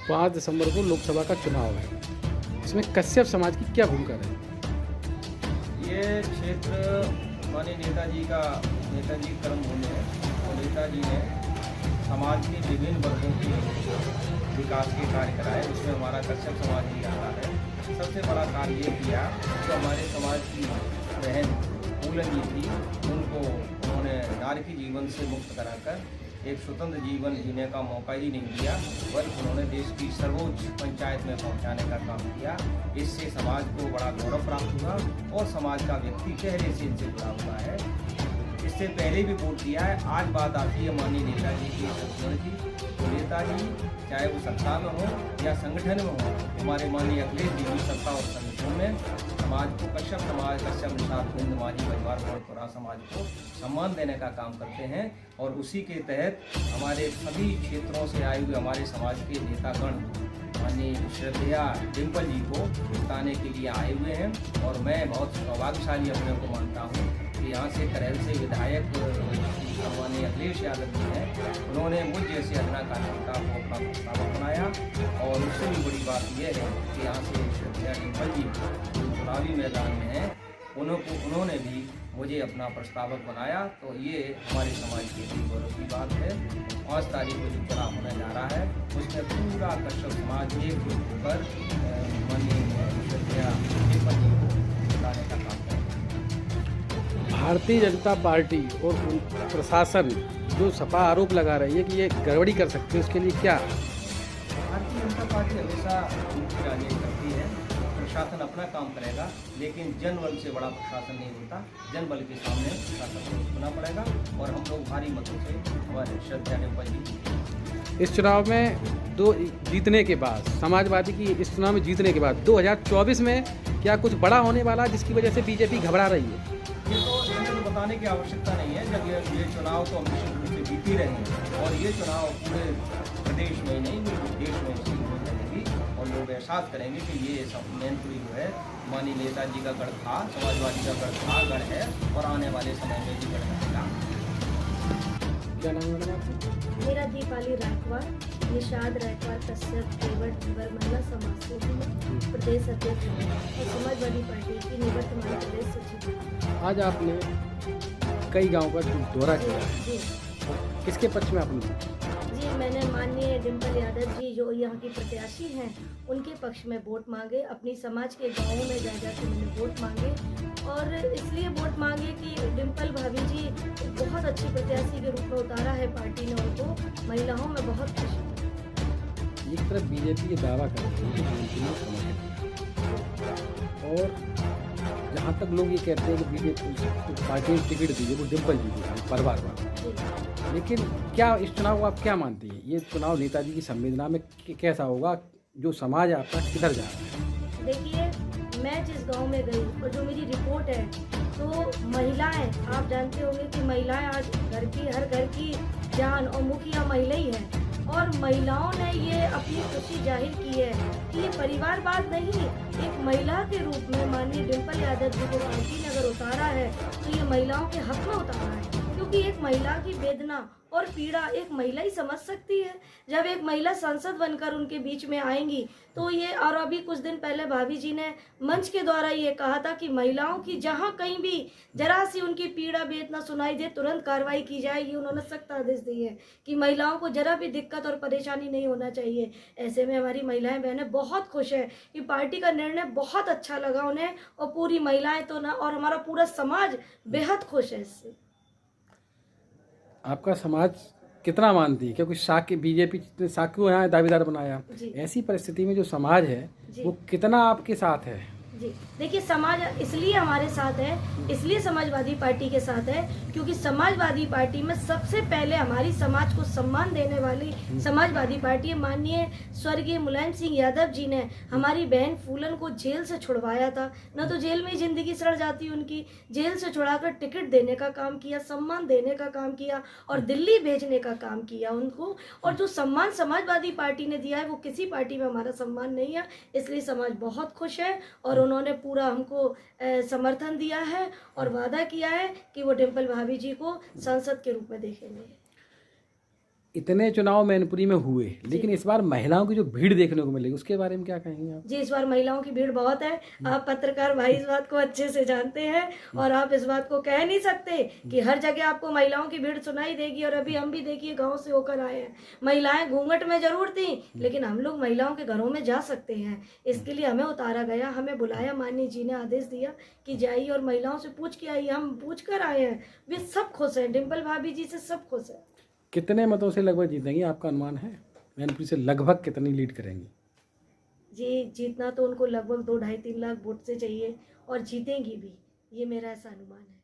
5 दिसंबर को लोकसभा का चुनाव है। इसमें कश्यप समाज की क्या भूमिका रही? ये क्षेत्र माननीय नेताजी कर्मभूमि है और नेताजी ने समाज के विभिन्न वर्गों के विकास के कार्य कराए। उसमें हमारा कश्यप समाज भी आता है। सबसे बड़ा कार्य ये किया जो हमारे समाज की बहन फूलन जी थी, उनको उन्होंने नारी के जीवन से मुक्त कराकर एक स्वतंत्र जीवन जीने का मौका ही नहीं दिया, बल्कि उन्होंने देश की सर्वोच्च पंचायत में पहुंचाने का काम किया। इससे समाज को बड़ा गौरव प्राप्त हुआ और समाज का व्यक्ति चेहरे से इनसे जुड़ा हुआ है। इससे पहले भी वोट दिया है। आज बात आती है माननीय नेताजी की संस्मरण की, तो नेताजी चाहे वो सत्ता में हो या संगठन में हो, हमारे माननीय अखिलेश जी भी सत्ता और संगठन में समाज को कश्यप निषाद हिंद माझी परिवार भोजपुरा समाज को सम्मान देने का काम करते हैं। और उसी के तहत हमारे सभी क्षेत्रों से आए हुए हमारे समाज के नेतागण माननीय श्रद्धेया डिम्पल जी को जिताने के लिए आए हुए हैं। और मैं बहुत सौभाग्यशाली अपने को मानता हूँ कि यहाँ से करैल से विधायक माननीय अखिलेश यादव जी हैं, उन्होंने मुझ जैसे अदना कार्यकर्ता को अपना प्रस्तावक बनाया। और उससे भी बड़ी बात यह है कि यहाँ से श्रद्धेया डिम्पल जी जो चुनावी मैदान में हैं, उन्होंने भी मुझे अपना प्रस्तावक बनाया। तो ये हमारे समाज के लिए गौरव की बात है। 5 तारीख को जो चुनाव होने जा रहा है उसमें पूरा कश्यप समाज एकजुट होकर माननीय श्रद्धेया डिम्पल जी को जिताने का काम करेगा। भारतीय जनता पार्टी और प्रशासन जो सपा आरोप लगा रही है कि ये गड़बड़ी कर सकती है, उसके लिए क्या? भारतीय जनता पार्टी हमेशा उनकी राजनीति करती है। प्रशासन अपना काम करेगा, लेकिन जनबल से बड़ा प्रशासन नहीं होता। जनबल के सामने प्रशासन को झुकना पड़ेगा और हम लोग भारी मतों से हमारे श्रद्धेया डिम्पल जी इस चुनाव में जीतने के बाद, समाजवादी की इस चुनाव में जीतने के बाद 2024 में क्या कुछ बड़ा होने वाला है जिसकी वजह से बीजेपी घबरा रही है? ये तो इन्हें बताने की आवश्यकता नहीं है। जब ये चुनाव तो हम निश्चित रूप से जीती रहे हैं और ये चुनाव पूरे प्रदेश में नहीं बल्कि देश में इसकी ग्रोथ रहेगी और लोग एहसास करेंगे कि ये सब मैनपुरी जो है माननीय नेताजी का गढ़ था, समाजवादी का गढ़ था, गढ़ है और आने वाले समय में भी गढ़ रहेगा। क्या नाम है मैडम आपका? मेरा दीपाली रायकवार, निषाद रायकवार कश्यप केवट धीवर महिला समाज से हूँ, प्रदेश अध्यक्ष हूँ और समाजवादी पार्टी की निवर्तमान प्रदेश सचिव हूँ। आज आपने कई गांव का दौरा किया है, जी किसके पक्ष में आपने? जी, मैंने माननीय डिम्पल यादव जी जो यहाँ की प्रत्याशी हैं उनके पक्ष में वोट मांगे। अपनी समाज के गाँवों में जा के मैंने वोट मांगे और इसलिए वोट मांगे कि डिम्पल भाभी जी बहुत अच्छी प्रत्याशी के रूप में उतारा है पार्टी ने उनको। महिलाओं में बहुत खुशी है। एक तरफ बीजेपी ये दावा कर रही है कि बीजेपी में समर्थन, और जहाँ तक लोग ये कहते हैं कि बीजेपी पार्टी ने टिकट दी है वो डिम्पल जी को परिवार वाला, लेकिन क्या इस चुनाव को आप क्या मानती हैं? ये चुनाव नेताजी की संवेदना में कैसा होगा? जो समाज आपका किधर जा रहा है? देखिए, मैं जिस गांव में गई और जो मेरी रिपोर्ट है, तो महिलाएं, आप जानते होंगे कि महिलाएं आज हर घर की जान और मुखिया महिला ही है। और महिलाओं ने ये अपनी खुशी जाहिर की है कि ये परिवारवाद नहीं, एक महिला के रूप में माननीय डिम्पल यादव जी को पार्टी ने अगर उतारा है तो ये महिलाओं के हक में उतारा है, क्योंकि एक महिला की वेदना और पीड़ा एक महिला ही समझ सकती है। जब एक महिला सांसद बनकर उनके बीच में आएंगी तो ये, और अभी कुछ दिन पहले भाभी जी ने मंच के द्वारा ये कहा था कि महिलाओं की जहां कहीं भी जरा सी उनकी पीड़ा वेदना सुनाई दे तुरंत कार्रवाई की जाएगी। उन्होंने सख्त आदेश दिए हैं कि महिलाओं को जरा भी दिक्कत और परेशानी नहीं होना चाहिए। ऐसे में हमारी महिलाएं बहनें बहुत खुश है कि पार्टी का निर्णय बहुत अच्छा लगा उन्हें, और पूरी महिलाएं तो ना, और हमारा पूरा समाज बेहद खुश है इससे। आपका समाज कितना मानती है? क्योंकि शाक्य बीजेपी ने शाक्य को यहाँ दावेदार बनाया, ऐसी परिस्थिति में जो समाज है वो कितना आपके साथ है? जी, देखिए, समाज इसलिए हमारे साथ है, इसलिए समाजवादी पार्टी के साथ है क्योंकि समाजवादी पार्टी में सबसे पहले हमारी समाज को सम्मान देने वाली समाजवादी पार्टी है। माननीय स्वर्गीय मुलायम सिंह यादव जी ने हमारी बहन फूलन को जेल से छुड़वाया था। न तो जेल में ही जिंदगी सड़ जाती उनकी, जेल से छुड़ाकर टिकट देने का काम किया, सम्मान देने का काम किया और दिल्ली भेजने का काम किया उनको। और जो सम्मान समाजवादी पार्टी ने दिया है वो किसी पार्टी में हमारा सम्मान नहीं है। इसलिए समाज बहुत खुश है और उन्होंने पूरा हमको समर्थन दिया है और वादा किया है कि वो डिम्पल भाभी जी को सांसद के रूप में देखेंगे। इतने चुनाव मैनपुरी में हुए, लेकिन इस बार महिलाओं की जो भीड़ देखने को मिलेगी उसके बारे में क्या कहेंगे आप? जी, इस बार महिलाओं की भीड़ बहुत है। आप पत्रकार भाई इस बात को अच्छे से जानते हैं और आप इस बात को कह नहीं सकते कि हर जगह आपको महिलाओं की भीड़ सुनाई देगी। और अभी हम भी देखिए गांव से होकर आए हैं, महिलाएं घूंघट में जरूर थी, लेकिन हम लोग महिलाओं के घरों में जा सकते हैं। इसके लिए हमें उतारा गया, हमें बुलाया, माननीय जी ने आदेश दिया कि जाइए और महिलाओं से पूछ के आइए। हम पूछ कर आए हैं, वे सब खुश हैं, डिम्पल भाभी जी से सब खुश है। कितने मतों से लगभग जीतेंगी, आपका अनुमान है? मैनपुरी से लगभग कितनी लीड करेंगी? जी, जीतना तो उनको लगभग 2 ढाई 3 लाख वोट से चाहिए और जीतेंगी भी, ये मेरा ऐसा अनुमान है।